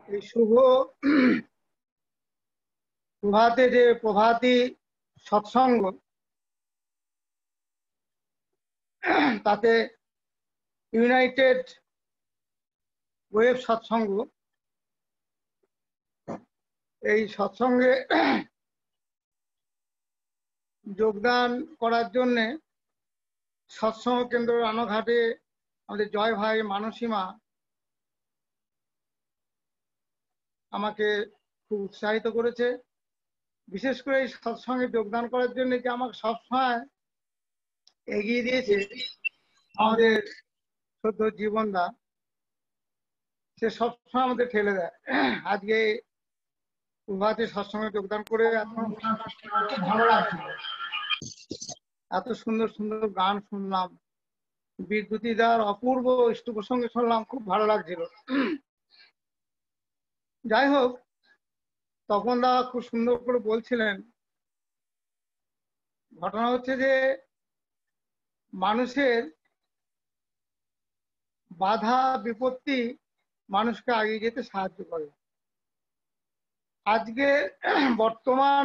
এই শুভ প্রভাতে যে প্রভাতী সৎসঙ্গ, তাতে ইউনাইটেড ওয়েব সৎসঙ্গ, এই সৎসঙ্গে যোগদান করার জন্য সৎসঙ্গ কেন্দ্র রানাঘাটে আমাদের জয় ভাই মানসীমা আমাকে খুব উৎসাহিত করেছে। বিশেষ করে এই সৎসঙ্গে যোগদান করার জন্য যে আমাকে সবসময় এগিয়ে দিয়েছে আমাদের সদ্য জীবনদা, সে সবসময় আমাদের ঠেলে দেয়। আজকে প্রভাতে সৎসঙ্গে যোগদান করে ভালো লাগছিল, এত সুন্দর সুন্দর গান শুনলাম, বিদ্যুতিদার অপূর্ব ইষ্ট প্রসঙ্গে শুনলাম, খুব ভালো লাগছিল। যাই হোক, তখন দা খুব সুন্দর করে বলছিলেন, ঘটনা হচ্ছে যে মানুষের বাধা বিপত্তি মানুষকে এগিয়ে যেতে সাহায্য করে। আজকে বর্তমান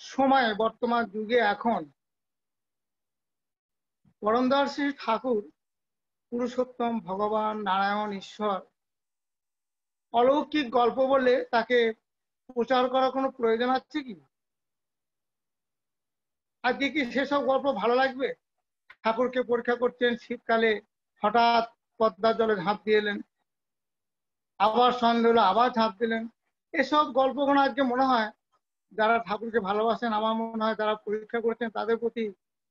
সময়ে, বর্তমান যুগে এখন পরমদয়াল শ্রী ঠাকুর পুরুষোত্তম ভগবান নারায়ণ ঈশ্বর অলৌকিক গল্প বলে তাকে প্রচার করার কোনো প্রয়োজন আছে কি? আজকে কি সেসব গল্প ভালো লাগবে? ঠাকুরকে পরীক্ষা করছেন শীতকালে, হঠাৎ পদ্মার জলে ঝাঁপ দিয়ে এলেন, আবার সন্ধ্যে হলো আবার ঝাঁপ দিলেন। এসব গল্পগুলো আজকে মনে হয় যারা ঠাকুরকে ভালোবাসেন, আমার মনে হয় যারা পরীক্ষা করছেন তাদের প্রতি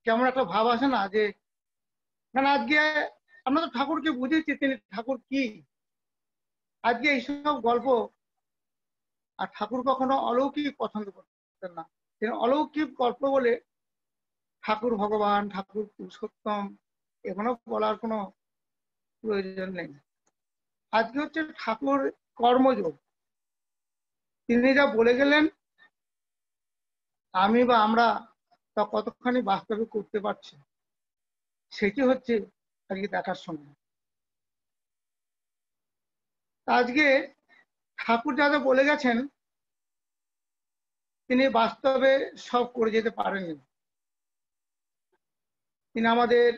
কেমন একটা ভাব আসে না, যে মানে আজকে আমরা তো ঠাকুরকে বুঝেছি তিনি ঠাকুর কি। আজকে এইসব গল্প, আর ঠাকুর কখনো অলৌকিক পছন্দ করতেন না, তিনি অলৌকিক গল্প বলে ঠাকুর ভগবান, ঠাকুর পুরুষোত্তম এগুলো বলার কোনো প্রয়োজন নেই। আজকে হচ্ছে ঠাকুর কর্মযোগ, তিনি যা বলে গেলেন আমি বা আমরা তা কতখানি বাস্তবে করতে পারছি, সেটি হচ্ছে আজকে দেখার সময়। আজকে ঠাকুর যা যা বলে গেছেন তিনি বাস্তবে সব করে যেতে পারেননি। তিনি আমাদের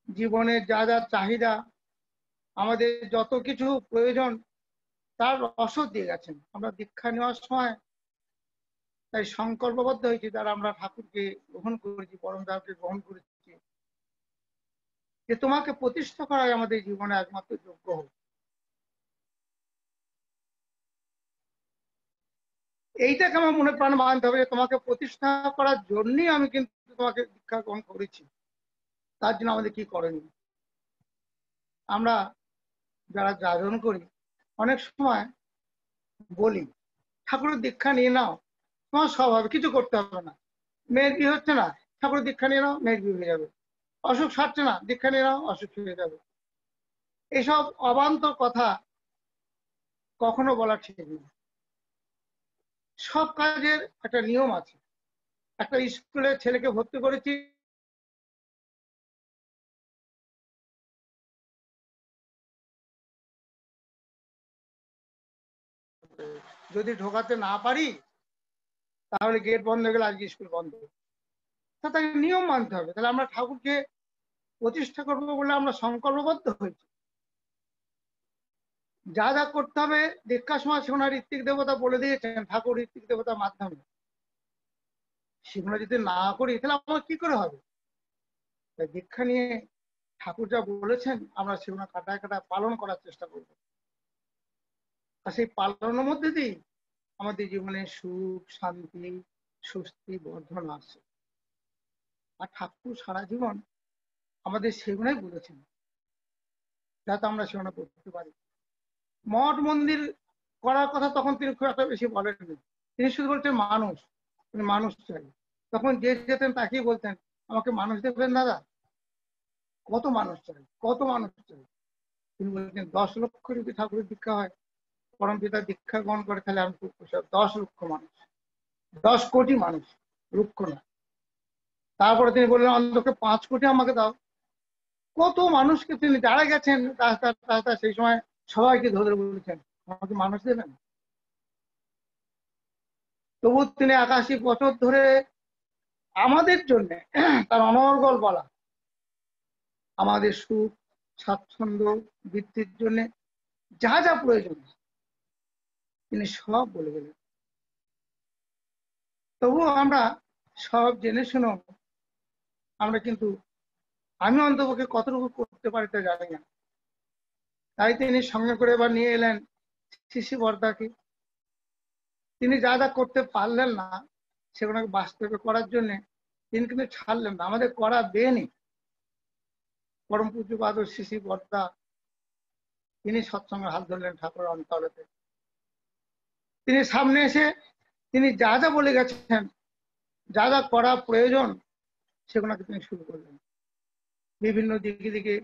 জীবনের যা যা চাহিদা, আমাদের যত কিছু প্রয়োজন তার রসদ দিয়ে গেছেন। আমরা দীক্ষা নেওয়ার সময় তাই সংকল্পবদ্ধ হয়েছি, তারা আমরা ঠাকুরকে গ্রহণ করেছি, পরমদয়ালকে গ্রহণ করেছি, যে তোমাকে প্রতিষ্ঠা করাই আমাদের জীবনে একমাত্র যোগ্য হোক। এইটাকে আমার মনে প্রাণ মানতে হবে, যে তোমাকে প্রতিষ্ঠা করার জন্যই আমি কিন্তু তোমাকে দীক্ষা গ্রহণ করেছি। তার জন্য আমাদের কি করণীয়? আমরা যারা যাজন করি অনেক সময় বলি ঠাকুরের দীক্ষা নিয়ে নাও, তোমার সব হবে, কিছু করতে হবে না। মেয়ের বিয়ে হচ্ছে না, ঠাকুরের দীক্ষা নিয়ে নাও, মেয়ের বিয়ে হয়ে যাবে। অসুখ সারছে না, দীক্ষা নিয়ে নাও, অসুখ হয়ে যাবে। এসব অবান্তর কথা কখনো বলা ঠিক না। সব কাজের একটা নিয়ম আছে। একটা স্কুলে ছেলেকে ভর্তি করেছি, যদি ঢোকাতে না পারি তাহলে গেট বন্ধ হয়ে গেলে আজকে স্কুল বন্ধ। তাকে নিয়ম মানতে হবে। তাহলে আমরা ঠাকুরকে প্রতিষ্ঠা করবো বলে আমরা সংকল্পবদ্ধ হয়েছি। যা যা করতে হবে দীক্ষার সময় সেগুলো ঋত্বিক দেবতা বলে দিয়েছেন, ঠাকুর ঋত্বিক দেবতার মাধ্যমে। সেগুলো যদি না করি তাহলে আমার কি করে হবে? তাই দীক্ষা নিয়ে ঠাকুর যা বলেছেন আমরা সেগুলো কাটায় কাটায় পালন করার চেষ্টা করবো। আর সেই পালনের মধ্যে দিয়ে আমাদের জীবনে সুখ, শান্তি, স্বস্তি, বর্ধন আসে। আর ঠাকুর সারা জীবন আমাদের সেগুলোই বলেছেন, যাতে আমরা সেগুলো করতে পারি। মঠ মন্দির করার কথা তখন তিনি খুব একটা বেশি বলেননি। তিনি শুধু বলছেন মানুষ, তিনি মানুষ চাই। তখন যে যেতেন তাকেই বলতেন আমাকে মানুষ দেবেন দাদা, কত মানুষ চাই, কত মানুষ চাই। তিনি বলছেন 10 লক্ষ যদি ঠাকুরের দীক্ষা হয়, পরম পিতা দীক্ষা গ্রহণ করে, তাহলে আমি খুব খুশি। 10 লক্ষ মানুষ, 10 কোটি মানুষ, লক্ষ না। তারপরে তিনি বললেন অন্তত 5 কোটি আমাকে দাও। কত মানুষকে তিনি যারা গেছেন রাস্তা সেই সময় সবাইকে ধরে বলেছেন আমাকে মানুষ দেবেন? তবু তিনি 81 বছর ধরে আমাদের জন্য তার অনর্গল বলা, আমাদের সুখ স্বাচ্ছন্দ্য বৃদ্ধির জন্য যা যা প্রয়োজন তিনি সব বলে গেলেন। তবুও আমরা সব জেনে শুনেও আমরা কিন্তু, আমি অন্তপক্ষে কতটুকু করতে পারি তা জানি না। তাই তিনি সঙ্গে করে এবার নিয়ে এলেন শিশি বর্দাকে। তিনি যা যা করতে পারলেন না সেগুলোকে বাস্তবে করার জন্য তিনি কিন্তু ছাড়লেন না, আমাদের করা দেনই। পরম পূজ্যপাদ শিশি বর্দা তিনি সৎসঙ্গে হাত ধরলেন ঠাকুর অন্তরেতে। তিনি সামনে এসে তিনি যা যা বলে গেছেন, যা যা করা প্রয়োজন সেগুলোকে তিনি শুরু করলেন। বিভিন্ন দিকে দিকে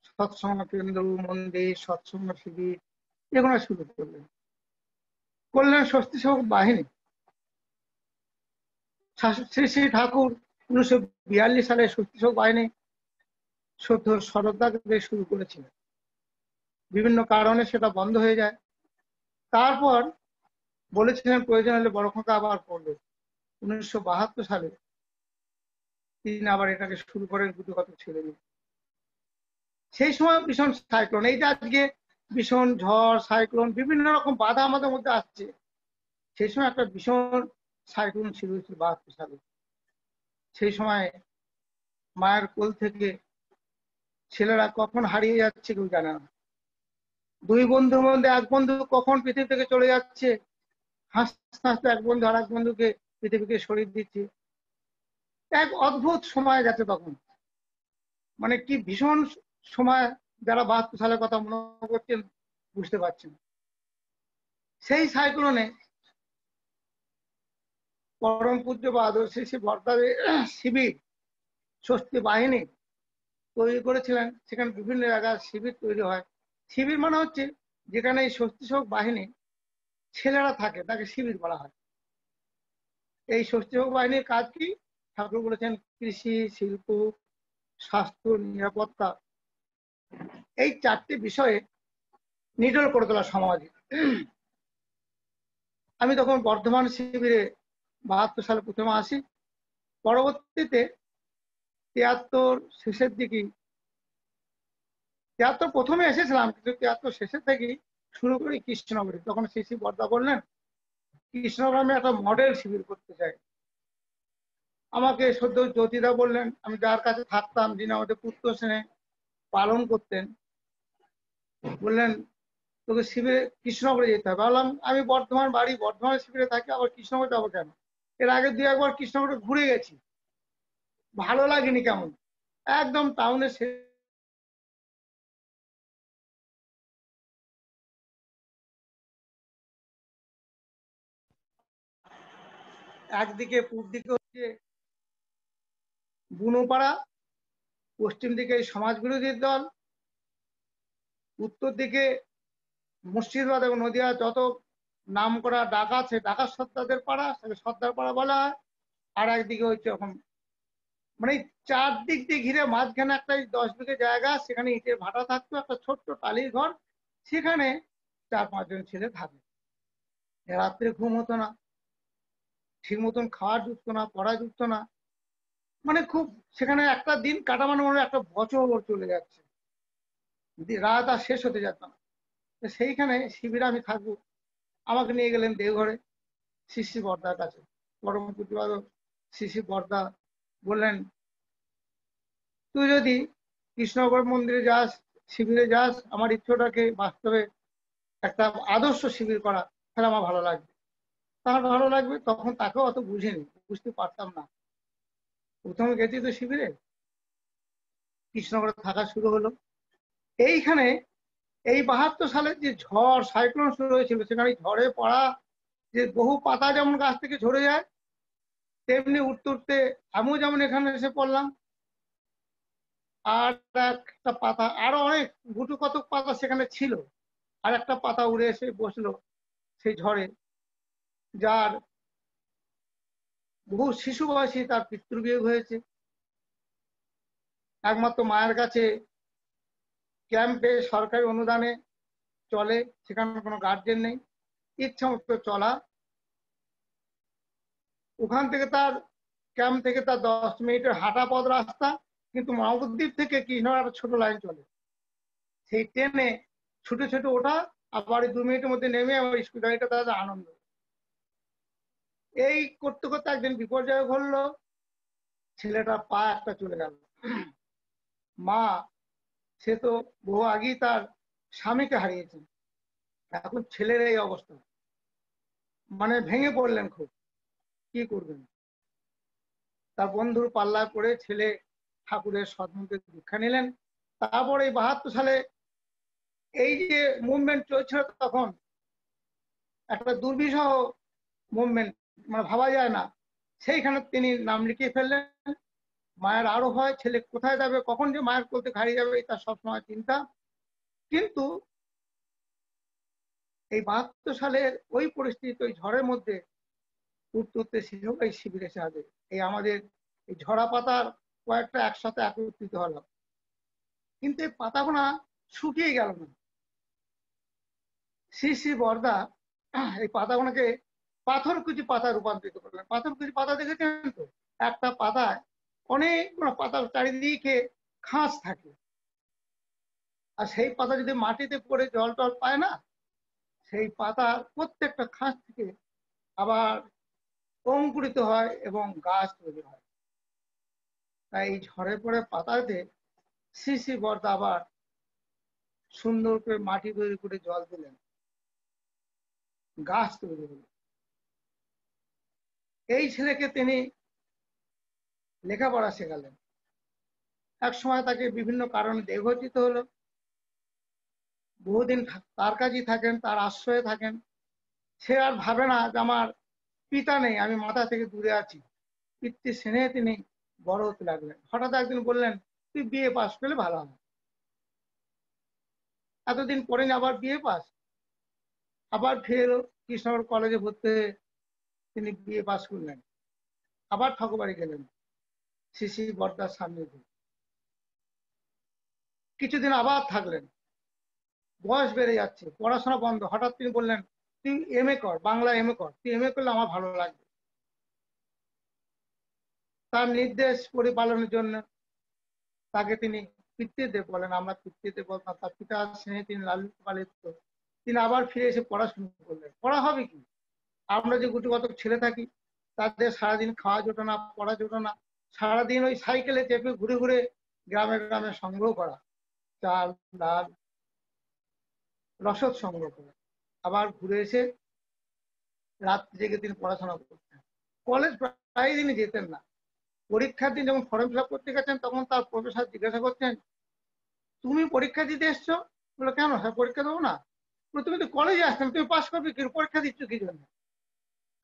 সৎসঙ্গ কেন্দ্র, মন্দির, সৎসঙ্গ শিবির এগুলো শুরু করলেন। স্বস্তি সেবক বাহিনী। শ্রী শ্রী ঠাকুর 1942 সালে স্বস্তি সেবক বাহিনী শরৎদাকে শুরু করেছিলেন। বিভিন্ন কারণে সেটা বন্ধ হয়ে যায়। তারপর বলেছিলেন প্রয়োজন হলে বড় খোকা আবার করবে। 1972 সালে তিনি আবার এটাকে শুরু করেন গুটিকত ছেড়ে নিয়ে। সেই সময় ভীষণ সাইক্লোন, এই যে আজকে ভীষণ ঝড় সাইক্লোন বিভিন্ন রকম বাধা আমাদের মধ্যে আসছে, সেই সময় একটা ভীষণ সাইক্লোন ছিল 72 সালে। সেই সময় মায়ের কোল থেকে ছেলেরা কখন হারিয়ে যাচ্ছে কেউ জানে না। দুই বন্ধুর মধ্যে এক বন্ধু কখন পৃথিবী থেকে চলে যাচ্ছে, হাসতে হাসতে এক বন্ধু আর এক বন্ধুকে পৃথিবীকে সরিয়ে দিচ্ছে। এক অদ্ভুত সময় গেছে তখন, মানে কি ভীষণ সময়। যারা 72 সালের কথা মনে করছেন বুঝতে পারছেন। সেই সাইক্লোনে পরম পূজ্যপাদ শ্রী বর্দাদের শিবির স্বস্তি বাহিনী তৈরি করেছিলেন। সেখানে বিভিন্ন জায়গায় শিবির তৈরি হয়। শিবির মানে হচ্ছে যেখানে এই স্বস্তি সেবক বাহিনী ছেলেরা থাকে তাকে শিবির বলা হয়। এই স্বস্তি সেবক বাহিনীর কাজ কি? ঠাকুর বলেছেন কৃষি, শিল্প, স্বাস্থ্য, নিরাপত্তা, এই 4টি বিষয়ে নিডল করে তোলা সমাজে। আমি তখন বর্ধমান শিবিরে 72 সালে প্রথমে আসি। পরবর্তীতে 73 শেষের দিকে, 73 প্রথমে এসেছিলাম কিন্তু 73 শেষের থেকেই শুরু করি কৃষ্ণনগরে। তখন শিশি বর্দা বললেন কৃষ্ণনগরে আমি একটা মডেল শিবির করতে চাই। আমাকে সদ্য জ্যোতিদা বললেন, আমি যার কাছে থাকতাম যিনি আমাদের পুত্র সেনে পালন করতেন, বললেন তোকে শিবিরে কৃষ্ণনগরে যেতে হবে। বললাম আমি বর্ধমান বাড়ি, বর্ধমানের শিবিরে থাকি, আবার কৃষ্ণনগর যাবো কেন? এর আগে 2-1 বার কৃষ্ণনগরে ঘুরে গেছি, ভালো লাগেনি কেমন। একদম টাউনের একদিকে পূর্ব দিকে হচ্ছে বুনোপাড়া, পশ্চিম দিকে সমাজ বিরোধীর দল, উত্তর দিকে মুর্শিদাবাদ এবং নদিয়া যত নাম করা ডাকাত, সে ডাকাত সর্দারদের পাড়া, সেটা সর্দার পাড়া বলা হয়। আর একদিকে হচ্ছে এখন মানে 4 দিক দিয়ে ঘিরে মাঝখানে একটা 10 বিঘে জায়গা, সেখানে ইটের ভাটা থাকতো, একটা ছোট্ট টালির ঘর, সেখানে 4-5 জন ছেলে থাকে। রাত্রে ঘুম হতো না, ঠিক মতন খাওয়া জুটতো না, পড়া জুটতো না, মানে খুব সেখানে একটা দিন কাটানো মনে একটা বছর চলে যাচ্ছে, রাত আর শেষ হতে যেত না। সেইখানে শিবিরে আমি থাকবো। আমাকে নিয়ে গেলেন দেওঘরে শিশি বর্দার কাছে। পরম পূজ্যপাদ শিশি বর্দা বললেন তুই যদি কৃষ্ণনগর মন্দিরে যাস, শিবিরে যাস, আমার ইচ্ছাটাকে বাস্তবে একটা আদর্শ শিবির করা, তাহলে আমার ভালো লাগবে। তার ভালো লাগবে, তখন তাকেও অত বুঝিনি, বুঝতে পারতাম না। প্রথমে গেছি তো শিবিরে, কৃষ্ণনগরে থাকা শুরু হলো। এইখানে এই 72 সালের যে ঝড় সাইক্লোন শুরু হয়েছিল, সেখানে ঝড়ে পড়া যে বহু পাতা যেমন গাছ থেকে ঝরে যায়, তেমনি উঠতে উঠতে আমিও যেমন এখানে এসে পড়লাম। আর একটা পাতা, আরো অনেক গুটু কতক পাতা সেখানে ছিল, আর একটা পাতা উড়ে এসে বসলো সেই ঝড়ে, যার বহু শিশু বয়সী তার পিতৃবিয়োগ হয়েছে। একমাত্র মায়ের কাছে ক্যাম্পে সরকারি অনুদানে চলে, সেখানে কোনো গার্জেন নেই, ইচ্ছা মতো চলা। ওখান থেকে তার ক্যাম্প থেকে তার 10 মিনিটের হাঁটা পথ রাস্তা, কিন্তু নবদ্বীপ থেকে কৃষ্ণনগর ছোট লাইন চলে, সেই ট্রেনে ছুটে ছুটে ওঠা, আবার 2 মিনিটের মধ্যে নেমে আমার স্কুল গাড়িটা তাদের আনন্দ। এই করতে করতে একদিন বিপর্যয় ঘটলো, ছেলেটা পা একটা চলে গেল। মা সে তো বহু আগেই তার স্বামীকে হারিয়েছেন, এখন ছেলের এই অবস্থা, মানে ভেঙে পড়লেন খুব, কি করবেন। তার বন্ধুর পাল্লায় পড়ে ছেলে ঠাকুরের সৎমুখে দীক্ষা নিলেন। তারপর এই 72 সালে এই যে মুভমেন্ট চলছিল, তখন একটা দুর্বিষহ মুভমেন্ট, মানে ভাবা যায় না, সেইখানে তিনি নাম লিখিয়ে ফেললেন। মায়ের আরো হয়, ছেলে কোথায় যাবে, কখন যে মায়ের কোল থেকে হারিয়ে যাবে, তার সবসময় চিন্তা। কিন্তু এই 72 সালের ওই পরিস্থিতি, ওই ঝড়ের মধ্যে উঠতে উঠতে এই শিবির এসে হাজির। এই আমাদের এই ঝরা পাতার কয়েকটা একসাথে একত্রিত হলো, কিন্তু এই পাতাগুনা শুকিয়ে গেল না। শ্রী শ্রী বরদা এই পাতাগুলোকে পাথরকুচি পাতায় রূপান্তরিত করলেন। পাথরকুচি পাতা দেখেছেন তো, একটা পাতায় অনেকগুলো পাতার চারিদিকে খাঁজ থাকে, আর সেই পাতা যদি মাটিতে পড়ে জল টল পায় না, সেই পাতার প্রত্যেকটা খাঁজ থেকে আবার অঙ্কুরিত হয় এবং গাছ তৈরি হয়। তাই এই ঝড়ে পড়ে পাতাতে শ্রী শ্রী বরদা আবার সুন্দর করে মাটি তৈরি করে জল দিলেন, গাছ তৈরি হলো। এই ছেলেকে তিনি লেখাপড়া শেখালেন। এক সময় তাকে বিভিন্ন কারণে দেহঘর যেতে হলো, বহুদিন তার কাছেই থাকেন, তার আশ্রয়ে থাকেন। সে আর ভাবে না যে আমার পিতা নেই, আমি মাথা থেকে দূরে আছি। পিতৃ স্নেহে তিনি বড় হতে লাগলেন। হঠাৎ একদিন বললেন, তুই বিএ পাস করলে ভালো হয়। এতদিন পরে আবার বিএ পাস, আবার ফের কৃষ্ণনগর কলেজে ভর্তি হয়ে তিনি বিএ পাস করলেন। আবার ঠাকুরবাড়ি গেলেন শ্রী শ্রী বরদার সামনে। কিছুদিন আবার থাকলেন, বয়স বেড়ে যাচ্ছে, পড়াশোনা বন্ধ। হঠাৎ তিনি বললেন, তুই এমএ কর, বাংলা এমএ কর, তুই এমএ করলে আমার ভালো লাগবে। তার নির্দেশ পরিপালনের জন্য তাকে তিনি পিতৃদেব বলেন, আমরা পিতৃদেব বলতাম। তার পিতার স্নেহে তিনি লালিত পালিত, তিনি আবার ফিরে এসে পড়াশোনা করলেন। পড়া হবে কি, আমরা যে গুটিগত ছেলে থাকি, তাদের সারাদিন খাওয়া জোটে না, পড়া জোটে না, সারাদিন ওই সাইকেলে চেপে ঘুরে ঘুরে গ্রামে গ্রামে সংগ্রহ করা, চাল ডাল রসদ সংগ্রহ করা, আবার ঘুরে এসে রাত জেগে তিনি পড়াশোনা করতেন। কলেজ প্রায় দিনই যেতেন না। পরীক্ষার দিন যখন ফর্ম ফিল আপ করতে গেছেন, তখন তার প্রফেসর জিজ্ঞাসা করছেন, তুমি পরীক্ষা দিতে এসছো? বলে, কেন স্যার, পরীক্ষা দেবো না? তুমি তো কলেজে আসছেন, তুমি পাস করবে কি, পরীক্ষা দিচ্ছ কি জন্য?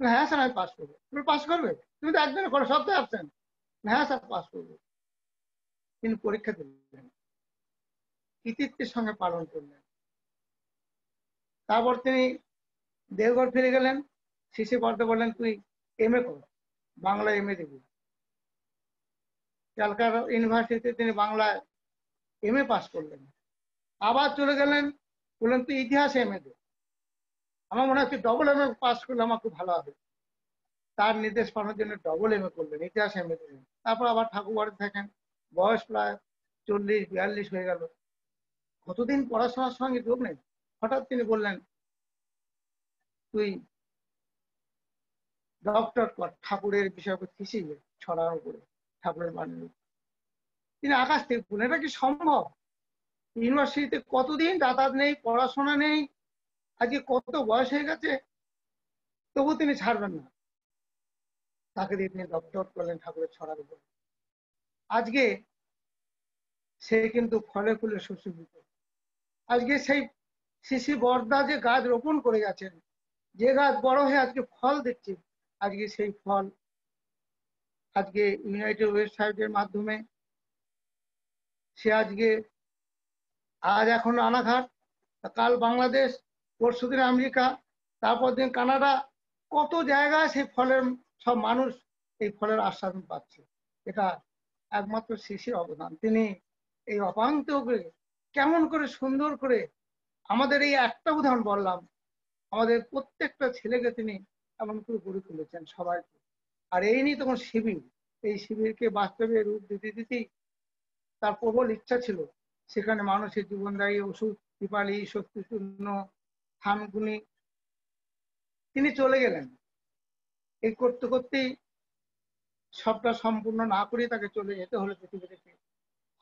হ্যাঁ স্যার, আমি পাস করবো। তুমি পাস করবে? তুমি তো একদিন করে সপ্তাহে আসছেন। হ্যাঁ স্যার, পাস করবো। তিনি পরীক্ষা দিলেন, কৃতিত্বের সঙ্গে পালন করলেন। তারপর তিনি দেওঘর ফিরে গেলেন। শিশু বর্দা বললেন, তুই এমএ কর, বাংলা এমএ দিবি। ক্যালকাটা ইউনিভার্সিটিতে তিনি বাংলায় এমএ পাস করলেন। আবার চলে গেলেন, বললেন তুই ইতিহাস এমএ দে। আমার মনে হচ্ছে ডবল এমএ পাস করলে আমার খুব ভালো হবে। তার নির্দেশ পাওয়ার জন্য ডবল এমএ করলেন, ইতিহাস এমএ দিলেন। তারপর আবার ঠাকুরবাড়ি থাকেন। বয়স প্রায় 40-42 হয়ে গেল, কতদিন পড়াশোনার সঙ্গে যোগ নেই। হঠাৎ তিনি বললেন, তুই ডক্টর কর, ঠাকুরের বিষয় থিসিস ছড়ার উপরে, ঠাকুরের বাণী। তিনি আকাশ থেকে বললেন, এটা কি সম্ভব? ইউনিভার্সিটিতে কতদিন যাতায়াত নেই, পড়াশোনা নেই, আজকে কত বয়স হয়ে গেছে, তবু তিনি ছাড়বেন না। তাকে দিয়ে তিনি ডক্টর করলেন ঠাকুরের ছড়ার উপরে। আজকে সে কিন্তু ফলে ফুলে সুশোভিত। আজকে সেই শিশি বরদা যে গাছ রোপণ করে গেছেন, যে গাছ বড় হয়ে আজকে ফল দিচ্ছে, আজকে সেই ফল আজকে ইউনাইটেড ওয়েবসাইটের মাধ্যমে সে আজকে আজ এখন রানাঘাট, কাল বাংলাদেশ, পরশুদিন আমেরিকা, তারপর দিন কানাডা, কত জায়গায় সেই ফলের সব মানুষ এই ফলের আস্বাদন পাচ্ছে। এটা একমাত্র শিশির অবদান। তিনি এই অপাঙ্ক্তকে কেমন করে সুন্দর করে আমাদের এই একটা উদাহরণ বললাম, আমাদের প্রত্যেকটা ছেলেকে তিনি এমন করে গড়ে তুলেছেন সবাইকে। আর এই নিয়ে তখন শিবির, এই শিবিরকে বাস্তবে রূপ দিতে দিতেই তার প্রবল ইচ্ছা ছিল সেখানে মানুষের জীবনদায়ী ওষুধ, দীপালি, শক্তিশূন্য, থানগুনি তিনি চলে গেলেন। এই করতে করতেই সবটা সম্পূর্ণ না করে তাকে চলে যেতে হলো পৃথিবী থেকে।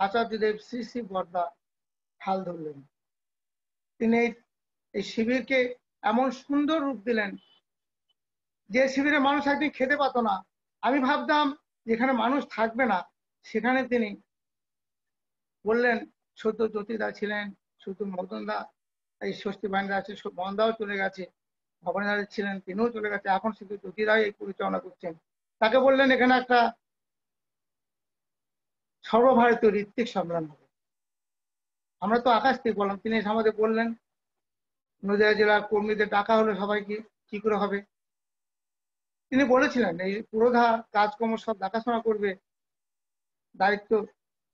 আচার্যদেব শ্রী শ্রী বরদা হাল ধরলেন। তিনি এই শিবিরকে এমন সুন্দর রূপ দিলেন যে শিবিরে মানুষ একদিন খেতে পাতো না। আমি ভাবতাম যেখানে মানুষ থাকবে না সেখানে তিনি বললেন, সদ্য জ্যোতিদা ছিলেন, শুধু মদনদা, এই ষষ্ঠী বাহিনী আছে, বন্দাও চলে গেছে, ভবানীদা ছিলেন, তিনিও চলে গেছে, এখন শুধু জ্যোতিদাই এই পরিচালনা করছেন। তাকে বললেন এখানে একটা সর্বভারতীয় ঋত্বিক সম্মেলন হবে। আমরা তো আকাশ থেকে বললাম, তিনি এসে আমাদের বললেন নদিয়া জেলার কর্মীদের ডাকা হলো সবাইকে, কি করে হবে। তিনি বলেছিলেন এই পুরোধা কাজকর্ম সব দেখাশোনা করবে, দায়িত্ব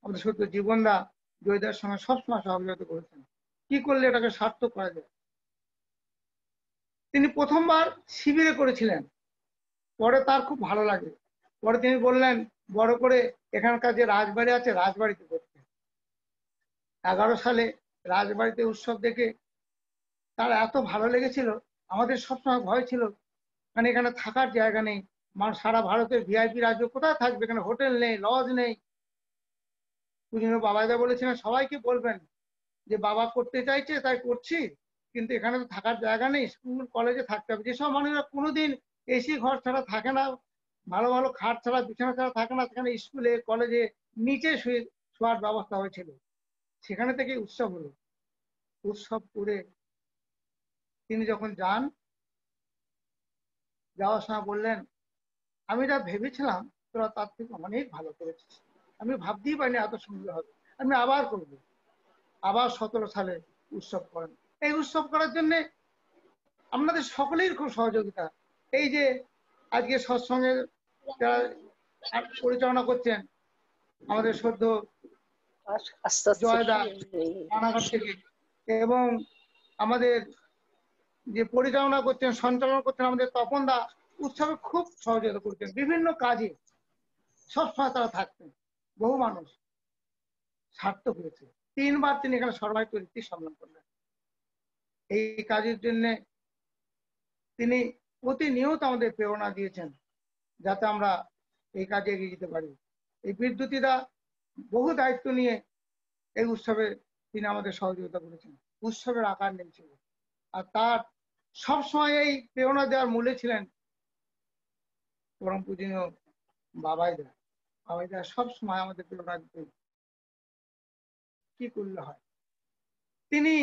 আমাদের সত্য জীবনদা জয়দার সঙ্গে সবসময় সহযোগিতা করেছেন, কি করলে এটাকে সার্থক করা যায়। তিনি প্রথমবার শিবিরে করেছিলেন, পরে তার খুব ভালো লাগে। পরে তিনি বললেন বড় করে এখানকার যে রাজবাড়ি আছে রাজবাড়িতে করতে। 11 সালে রাজবাড়িতে উৎসব দেখে তার এত ভালো লেগেছিল। আমাদের সবসময় ভয় ছিল, মানে এখানে থাকার জায়গা নেই, মানুষ সারা ভারতের ভিআইপি রাজ্য কোথায় থাকবে, এখানে হোটেল নেই, লজ নেই। পূজনীয় বাবাইদা বলেছিলেন সবাইকে বলবেন যে বাবা করতে চাইছে তাই করছি, কিন্তু এখানে তো থাকার জায়গা নেই, স্কুল কলেজে থাকতে হবে। যেসব মানুষরা কোনোদিন এসি ঘর ছাড়া থাকে না, ভালো ভালো খাট ছাড়া বিছানা ছাড়া থাকে না, সেখানে স্কুলে কলেজে নিচে শোয়ার ব্যবস্থা হয়েছিল। সেখানে থেকে উৎসব হলো। উৎসব করে তিনি যখন যান, যাওয়ার সময় বললেন আমি যা ভেবেছিলাম তোরা তার থেকে অনেক ভালো করেছিস, আমি ভাবতেই পারিনি এত সুন্দর হবে, আমি আবার করবো। আবার 17 সালে উৎসব করেন। এই উৎসব করার জন্য আপনাদের সকলেই খুব সহযোগিতা। এই যে আজকে সৎসঙ্গে যারা পরিচালনা করছেন আমাদের সদ্য জয়দা রানাঘাট থেকে, এবং আমাদের যে পরিচালনা করছেন, সঞ্চালনা করছেন আমাদের তপনদা, উৎসবে খুব সহযোগিতা করতেন, বিভিন্ন কাজে সবসময় তারা থাকতেন। বহু মানুষ সার্থক হয়েছে। 3 বার তিনি এখানে সর্বাধিক ঋত্বিক সম্মান করলেন। এই কাজের জন্য তিনি প্রতিনিয়ত আমাদের প্রেরণা দিয়েছেন যাতে আমরা এই কাজে এগিয়ে যেতে পারি। এই বিদ্যুতিদা বহু দায়িত্ব নিয়ে এই উৎসবে তিনি আমাদের সহযোগিতা করেছেন, উৎসবের আকার নিয়েছিল। আর তার সবসময় এই প্রেরণা দেওয়ার মূলে ছিলেন পরম পূজনীয় বাবাইদা। বাবাইদা সবসময় আমাদের প্রেরণা দিতেন কি করলে হয়। তিনি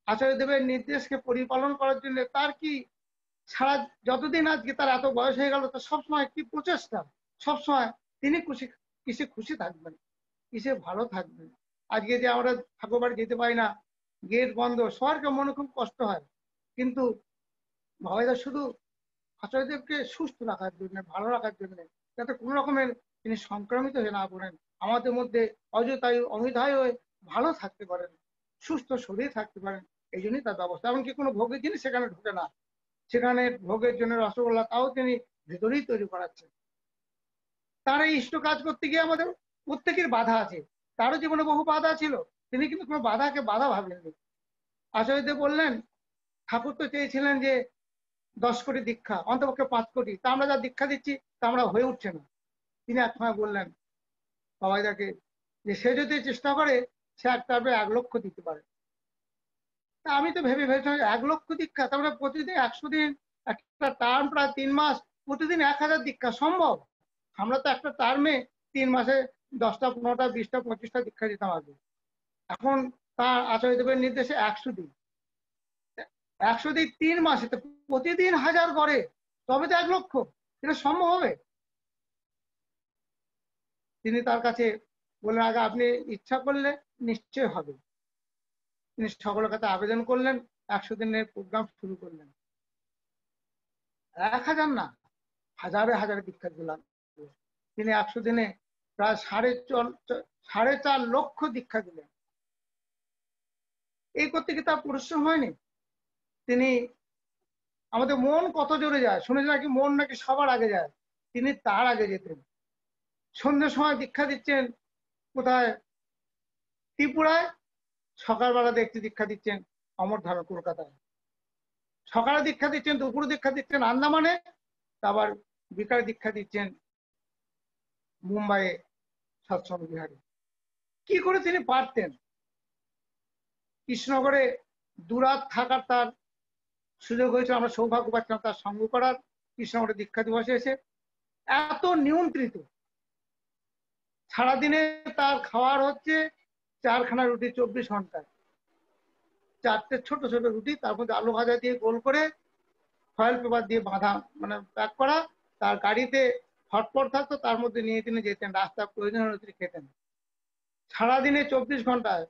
আচার্যদেবের নির্দেশকে পরিপালন করার জন্য তার কি সারা যতদিন আজকে তার এত বয়স হয়ে গেল, তার সবসময় কি প্রচেষ্টা, সবসময় তিনি কিসে খুশি থাকবেন, কিসে ভালো থাকবেন। আজকে যে আমরা ঠাকুরবাড়ি যেতে পারি না, গেট বন্ধ, সবার মনে খুব কষ্ট হয়, কিন্তু বাবাইদা শুধু আচার্যদেবকে সুস্থ রাখার জন্য, ভালো রাখার জন্য, যাতে কোনো রকমের তিনি সংক্রামিত হয়ে না পড়েন, আমাদের মধ্যে অযথায় অমিধায় হয়ে ভালো থাকতে পারেন, সুস্থ শরীর থাকতে পারেন, এই জন্যই তার ব্যবস্থা। এমনকি কোনো ভোগের জিনিস সেখানে ঢুকে না, সেখানে ভোগের জন্য রসগোল্লা তাও তিনি ভেতরেই তৈরি করাচ্ছেন। তার এই ইষ্ট কাজ করতে গিয়ে আমাদের প্রত্যেকের বাধা আছে, তারও জীবনে বহু বাধা ছিল, তিনি কিন্তু কোনো বাধাকে বাধা ভাবেননি। আচার্যদেব বললেন ঠাকুর তো চেয়েছিলেন যে 10 কোটি দীক্ষা, অন্তপক্ষে 5 কোটি, তা আমরা যা দীক্ষা দিচ্ছি তা আমরা হয়ে উঠছে না। তিনি এক সময় বললেন বাবাইদাকে যে সে যদি চেষ্টা করে সে একটা 1 লক্ষ দিতে পারে। তা আমি তো ভেবেছিলাম 1 লক্ষ দীক্ষা, তারপরে প্রতিদিন 100 দিন, একটা টার্ম প্রায় 3 মাস, প্রতিদিন 1000 দীক্ষা সম্ভব? আমরা তো একটা টার্মে 3 মাসে 10টা 15টা 20টা 25টা দীক্ষা দিতাম আগে। এখন তার আচার্যদেবের নির্দেশে 100 দিন, 100 দিন 3 মাসে, তো প্রতিদিন 1000 করে, তবে তো 1 লক্ষ। এটা সম্ভব হবে? তিনি তার কাছে বললেন আগে আপনি ইচ্ছা করলে নিশ্চয় হবে। তিনি সকলের কাছে আবেদন করলেন, 100 দিনের প্রোগ্রাম শুরু করলেন। 1000 না, হাজারে হাজারে দীক্ষা দিলাম। তিনি 100 দিনে প্রায় 4.5 লক্ষ দীক্ষা দিলেন। এই করতে কি তার পরিশ্রম হয়নি? তিনি আমাদের মন কত জোরে যায়, শুনেছি নাকি মন নাকি সবার আগে যায়, তিনি তার আগে যেতেন। সন্ধ্যের সময় দীক্ষা দিচ্ছেন কোথায়? ত্রিপুরায়। সকালবেলা দেখতে দীক্ষা দিচ্ছেন অমরধাম কলকাতায়। সকালে দীক্ষা দিচ্ছেন, দুপুরে দীক্ষা দিচ্ছেন আন্দামানে, আবার বিকালে দীক্ষা দিচ্ছেন মুম্বাইয়ে সৎসঙ্গ বিহারে। কি করে তিনি পারতেন? কৃষ্ণনগরে দুরাত থাকার তার সুযোগ হয়েছে, আমরা সৌভাগ্য পাচ্ছিলাম তার সঙ্গ করার কৃষ্ণনগরে দীক্ষা দিবসে এসে। এত নিয়ন্ত্রিত, সারাদিনে তার খাওয়ার হচ্ছে 4খানা রুটি 24 ঘন্টায়, 4টে ছোট ছোট রুটি, তার মধ্যে আলু ভাজা দিয়ে গোল করে ফয়েল পেপার দিয়ে বাঁধা, মানে প্যাক করা, তার গাড়িতে হটপট থাকতো, তার মধ্যে নিয়ে তিনি যেতেন, রাস্তার প্রয়োজন হলে তিনি খেতেন। সারাদিনে 24 ঘন্টায়।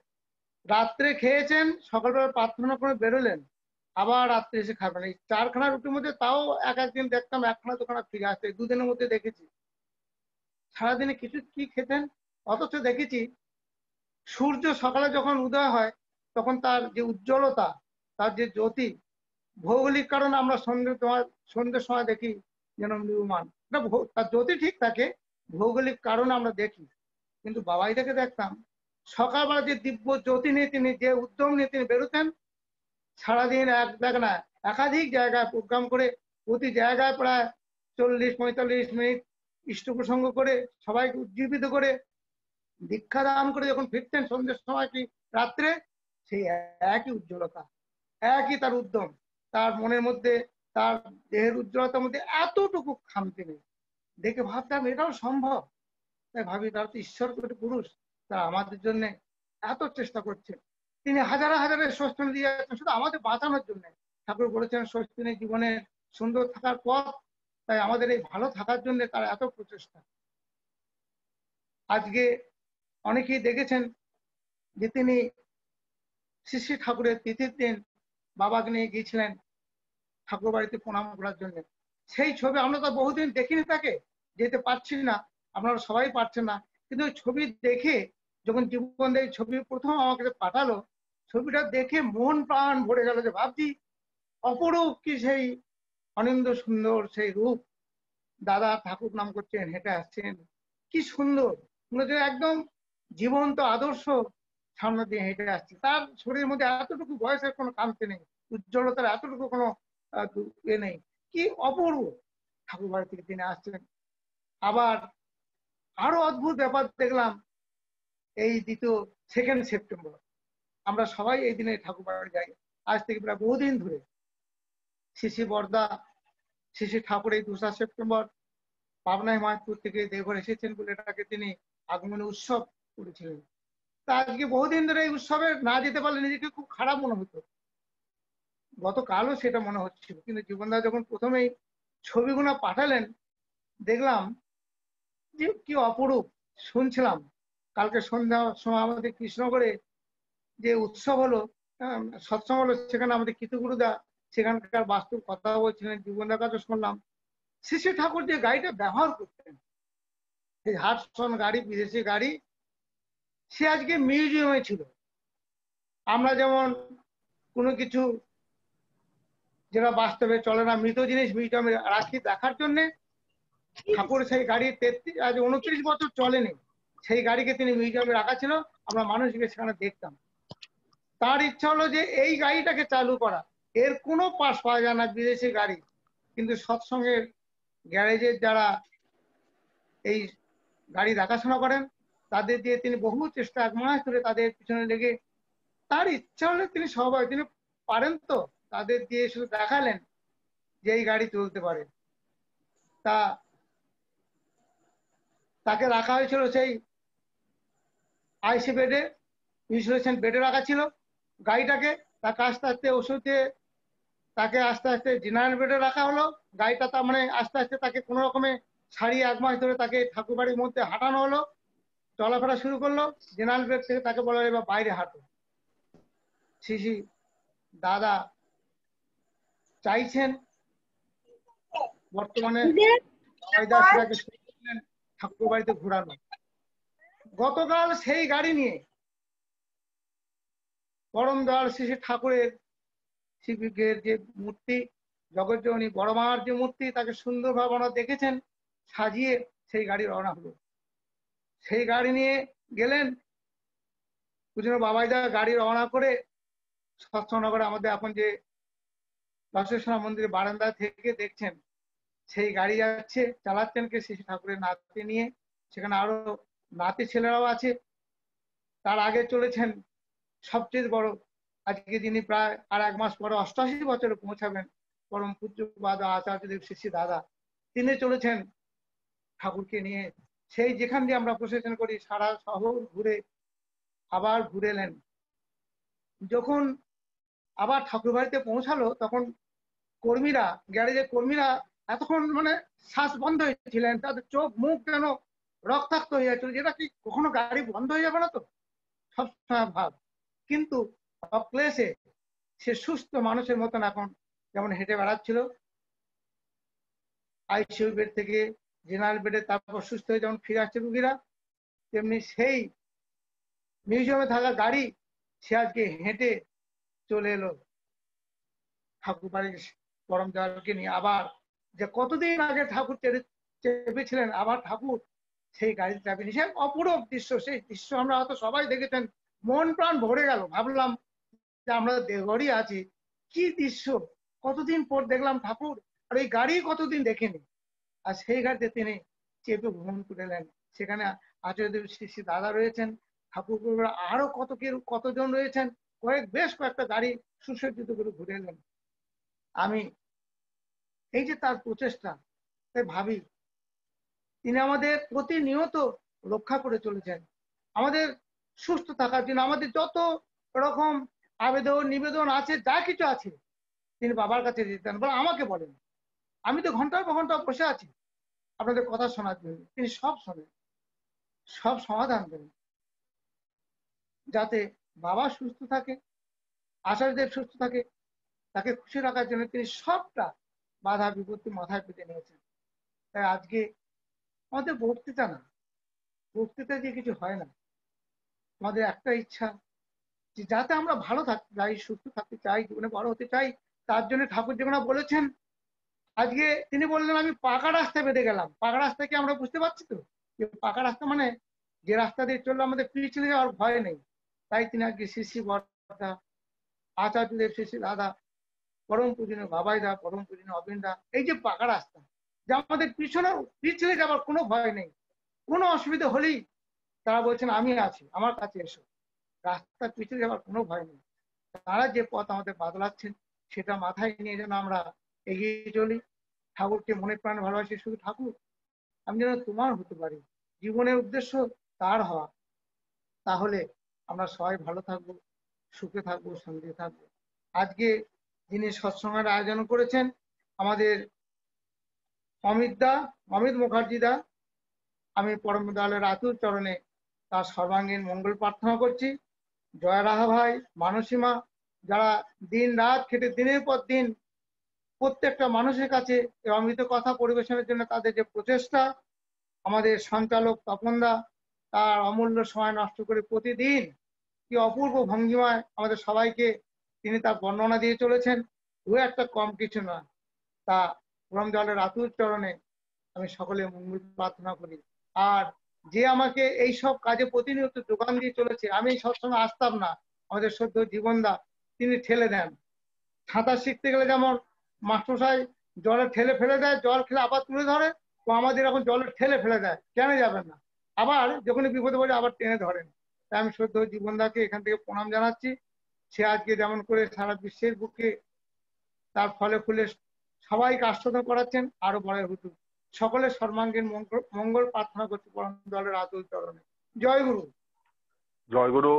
রাত্রে খেয়েছেন, সকালবেলা প্রার্থনা করে বেরোলেন, আবার রাত্রে এসে খাবেন। এই 4খানা রুটির মধ্যে তাও একদিন দেখতাম 1খানা 2খানা ফিরে আসতে, 2 দিনের মধ্যে দেখেছি। সারাদিনে কিছু কি খেতেন। অথচ দেখেছি সূর্য সকালে যখন উদয় হয় তখন তার যে উজ্জ্বলতা, তার যে জ্যোতি, ভৌগোলিক কারণে আমরা সন্ধ্যের সময় দেখি যেন নির্মাণ, তার জ্যোতি ঠিক থাকে, ভৌগোলিক কারণে আমরা দেখি। কিন্তু বাবাইদাকে দেখতাম সকালবেলা যে দিব্য জ্যোতি নিয়ে তিনি, যে উদ্যম নিয়ে তিনি বেরোতেন, সারাদিন একাধিক জায়গায় প্রোগ্রাম করে, প্রতি জায়গায় প্রায় 40-45 মিনিট ইষ্ট প্রসঙ্গ করে, সবাইকে উজ্জীবিত করে, দীক্ষা দান করে যখন ফিরতেন সন্ধ্যের সময় কি রাত্রে, সেই একই উজ্জ্বলতা, একই তার উদ্যম, তার মনের মধ্যে, তার দেহের উজ্জ্বলতার মধ্যে এতটুকু খামতি নেই। দেখে ভাবতাম এটাও সম্ভব। তাই ভাবি তারা তো ঈশ্বর করে পুরুষ, তারা আমাদের জন্য এত চেষ্টা করছে। তিনি হাজারে হাজারে ষষ্ঠী দিয়ে যাচ্ছেন শুধু আমাদের বাঁচানোর জন্য। ঠাকুর বলেছেন ষষ্ঠী জীবনের সুন্দর থাকার পথ, তাই আমাদের এই ভালো থাকার জন্য তার এত প্রচেষ্টা। আজকে অনেকেই দেখেছেন যে তিনি শ্রী শ্রী ঠাকুরের তিথির দিন বাবাকে নিয়ে গিয়েছিলেন ঠাকুর বাড়িতে প্রণাম করার জন্য। সেই ছবি আমরা তো বহুদিন দেখিনি, তাকে যেতে পারছি না, আপনারা সবাই পারছেন না, কিন্তু ওই ছবি দেখে যখন জীবন এই ছবি প্রথম আমাকে পাঠালো, ছবিটা দেখে মন প্রাণ ভরে গেল, যে ভাবছি অপরূপ কি সেই অনিন্দ সুন্দর সেই রূপ। দাদা ঠাকুর নাম করছেন, হেঁটে আসছেন, কি সুন্দর, একদম জীবন্ত আদর্শ সামনে দিয়ে হেঁটে আসছে। তার শরীরের মধ্যে এতটুকু বয়সের কোনো কান্তি নেই, উজ্জ্বলতার এতটুকু কোনো এ নেই, কি অপূর্ব ঠাকুর বাড়ি থেকে তিনি আসছেন। আবার আরো অদ্ভুত ব্যাপার দেখলাম, এই দ্বিতীয় 2 সেপ্টেম্বর আমরা সবাই এই দিনে ঠাকুর বাড়ি যাই, আজ থেকে প্রায় বহুদিন ধরে। শিশি বর্দা, শিশি ঠাকুর এই 2 সেপ্টেম্বর পাবনা হিমায়তপুর থেকে দেওঘর এসেছেন বলে এটাকে তিনি আগমনী উৎসব করেছিলেন। তা আজকে বহুদিন ধরে এই উৎসবে না যেতে পারলে নিজেকে খুব খারাপ মনে হতো, গতকালও সেটা মনে হচ্ছিল। কিন্তু জীবনদা যখন প্রথমেই ছবিগুলো পাঠালেন, দেখলাম যে কি অপরূপ। শুনছিলাম কালকে সন্ধ্যার সময় আমাদের কৃষ্ণনগরে যে উৎসব হলো, সৎসঙ্গ হলো, সেখানে আমাদের কৃতগুরুদা সেখানকার বাস্তব কথা বলছিলেন, জীবনদার কাছে শুনলাম শ্রী শ্রী ঠাকুর যে গাড়িটা ব্যবহার করতেন, সেই হাটসন গাড়ি, বিদেশি গাড়ি, সে আজকে মিউজিয়ামে ছিল। আমরা যেমন কোনো কিছু যেটা বাস্তবে চলে না, মৃত জিনিস মিউজিয়ামে রাখি দেখার জন্য, ঠাকুর সেই গাড়ি 29 বছর চলেনি, সেই গাড়িকে তিনি মিউজিয়ামে রাখা ছিল, আমরা মানুষকে সেখানে দেখতাম। তার ইচ্ছা হলো যে এই গাড়িটাকে চালু করা, এর কোনো পাশ পাওয়া যায় না, বিদেশি গাড়ি। কিন্তু সৎসঙ্গের গ্যারেজের যারা এই গাড়ি দেখাশোনা করেন, তাদের দিয়ে তিনি বহু চেষ্টা, 1 মাস ধরে তাদের পিছনে লেগে, তার ইচ্ছা হলে তিনি সবাই, তিনি পারেন তো, তাদের দিয়ে শুধু দেখালেন যে এই গাড়ি চলতে পারে। তাকে রাখা হয়েছিল সেই আইসি বেডে, ইনসুলেশন বেডে রাখা ছিল গাড়িটাকে। তাকে আস্তে আস্তে ওষুধে তাকে আস্তে আস্তে জেনারেল বেডে রাখা হলো। গাড়িটা তার মানে আস্তে আস্তে তাকে কোনো রকমে সারিয়ে 1 মাস ধরে তাকে ঠাকুর বাড়ির মধ্যে হাঁটানো হলো, চলাফেরা শুরু করলো। জেনারেল বেড থেকে তাকে বলা হলো এবার বাইরে হাঁটো। শিশি দাদা চাইছেন বর্তমানে ঠাকুর বাড়িতে ঘোরানো। গতকাল সেই গাড়ি নিয়ে পরম দয়াল শ্রী শ্রী ঠাকুরের শিবের যে মূর্তি, জগজ্জননী বড় মার যে মূর্তি, তাকে সুন্দরভাবে ওনারা দেখেছেন, সাজিয়ে সেই গাড়ি রওনা হলো। সেই গাড়ি নিয়ে গেলেন। পূজনীয় বাবাইদা গাড়ি রওনা করে সৎসঙ্গনগরে আমাদের এখন যে বসবেশ্বর মন্দিরের বারান্দা থেকে দেখছেন, সেই গাড়ি যাচ্ছে, চালাচ্ছেন কে? শ্রী ঠাকুরের নাতি নিয়ে। সেখানে আরো নাতি ছেলেরাও আছে। তার আগে চলেছেন সবচেয়ে বড়, আজকে যিনি প্রায় আর 1 মাস পরে 88 বছরে পৌঁছাবেন, পরম পূজ্যপাদ আচার্যদেব শ্রী শ্রী দাদা। তিনি চলেছেন ঠাকুরকে নিয়ে। সেই যেখান দিয়ে আমরা প্রসেশন করি সারা শহর ঘুরে আবার ঘুরে এলেন। যখন আবার ঠাকুর বাড়িতে পৌঁছালো, তখন কর্মীরা, গ্যারেজের কর্মীরা এতক্ষণ মানে শ্বাস বন্ধ হয়েছিলেন, তাদের চোখ মুখ যেন রক্তাক্ত হয়ে যাচ্ছিল, যেটা কি কখনো গাড়ি বন্ধ হয়ে যাবে না তো, সবসময় ভাব। কিন্তু অক্লেশে সে সুস্থ মানুষের মতন এখন যেমন হেঁটে বেড়াচ্ছিল, আইসিইউ বেড থেকে জেনারেল বেডে, তারপর সুস্থ হয়ে যেমন ফিরে আসছে রুগীরা, তেমনি সেই মিউজিয়ামে থাকা গাড়ি সে আজকে হেঁটে চলে এলো ঠাকুর বাড়ির পরম দয়ালকে নিয়ে। আবার যে কতদিন আগে ঠাকুর চেপেছিলেন, আবার ঠাকুর সেই গাড়িতে চাপে নিয়ে। সে অপূরব দৃশ্য, সেই দৃশ্য আমরা হয়তো সবাই দেখেছেন, মন প্রাণ ভরে গেল। ভাবলাম যে আমরা দেওঘরই আছি, কি দৃশ্য, কতদিন পর দেখলাম ঠাকুর, আর এই গাড়ি কতদিন দেখিনি। আর সেই গাড়িতে তিনি চেপে ভ্রমণ করে এলেন। সেখানে আচার্যদেব শ্রী শ্রী দাদা রয়েছেন, ঠাকুর আরো কতজন রয়েছেন, বেশ কয়েকটা গাড়ি সুসজ্জিত করে ঘুরে এলেন। আমি এই যে তার প্রচেষ্টা, তাই ভাবি তিনি আমাদের প্রতিনিয়ত রক্ষা করে চলেছেন। আমাদের সুস্থ থাকার জন্য আমাদের যত রকম আবেদন নিবেদন আছে, যা কিছু আছে, তিনি বাবার কাছে দিতেন। বলে আমাকে বলেন, আমি তো ঘন্টার পর ঘন্টা বসে আছি আপনাদের কথা শোনার জন্য। তিনি সব শোনেন, সব সমাধান দেন, যাতে বাবা সুস্থ থাকে, আচার্যদেব সুস্থ থাকে, তাকে খুশি রাখার জন্য তিনি সবটা বাধা বিপত্তি মাথায় পেতে নিয়েছেন। তাই আজকে আমাদের বক্তৃতা না, বক্তৃতা দিয়ে কিছু হয় না। আমাদের একটা ইচ্ছা, যে যাতে আমরা ভালো থাকতে চাই, সুস্থ থাকতে চাই, জীবনে বড় হতে চাই। তার জন্য ঠাকুর যেমন বলেছেন, আজকে তিনি বললেন আমি পাকা রাস্তায় বেঁধে গেলাম। পাকা রাস্তা কি আমরা বুঝতে পারছি তো, যে পাকা রাস্তা মানে যে রাস্তা দিয়ে চললে আমাদের পিছলে যাওয়ার ভয় নেই। তাই তিনি আজকে শ্রী শ্রী বর্দা, আচার্যদেব শ্রী শ্রী দাদা, পরম পূজনীয় বাবাইদা, পরম পূজনীয় অবিন্দা, এই যে পাকা রাস্তা, যে আমাদের পিছলে যাবার কোনো ভয় নেই। কোনো অসুবিধা হলেই তারা বলছেন আমি আছি, আমার কাছে এসো। রাস্তা পিছলে যাবার কোনো ভয় নেই। তারা যে পথ আমাদের বাদলাচ্ছেন, সেটা মাথায় নিয়ে যেন আমরা এগিয়ে চলি। ঠাকুরকে মনে প্রাণে ভালোবাসি। শুধু ঠাকুর আমি যেন তোমার হতে পারি, জীবনের উদ্দেশ্য তার হওয়া। তাহলে আমরা সবাই ভালো থাকবো, সুখে থাকবো, শান্তিতে থাকবো। আজকে যিনি সৎসঙ্গের আয়োজন করেছেন, আমাদের অমিত মুখার্জি দা, আমি পরম দয়ালের আতুর চরণে তার সর্বাঙ্গীন মঙ্গল প্রার্থনা করছি। জয় রাহা ভাই, মানসীমা, যারা দিন রাত খেটে দিনের পর দিন প্রত্যেকটা মানুষের কাছে এই অমৃত কথা পরিবেশনের জন্য তাদের যে প্রচেষ্টা, আমাদের সঞ্চালক তপনদা, তার অমূল্য সময় নষ্ট করে প্রতিদিন কি অপূর্ব ভঙ্গিমায় আমাদের সবাইকে তিনি তার বর্ণনা দিয়ে চলেছেন। দু একটা কম কিছু নয়। তা পরম দয়ালের আতুর চরণে আমি সকলে মঙ্গল প্রার্থনা করি। আর যে আমাকে এই সব কাজে প্রতিনিয়ত যোগান দিয়ে চলেছে, আমি সবসময় আসতাম না, আমাদের সদ্য জীবনদা, তিনি ঠেলে দেন। সাঁতার শিখতে গেলে যেমন মাস্টারমশাই জলে ঠেলে ফেলে দেয়, জল খেলে আবার তুলে ধরে, তো আমাদের এখন জলে ঠেলে ফেলে দেয়, কেন যাবেন না, আবার যখনই বিপদে পড়ে আবার টেনে ধরেন। তাই আমি সদ্য জীবনদাকে এখান থেকে প্রণাম জানাচ্ছি। সে আজকে যেমন করে সারা বিশ্বের বুকে তার ফলে ফুলে সবাইকে আস্বাদন করাচ্ছেন, আরো বড় হতো। সকলের সর্বাঙ্গীন মঙ্গল প্রার্থনা করছি পরম দয়ালের আতুল চরণে। জয় গুরু। জয় গুরু।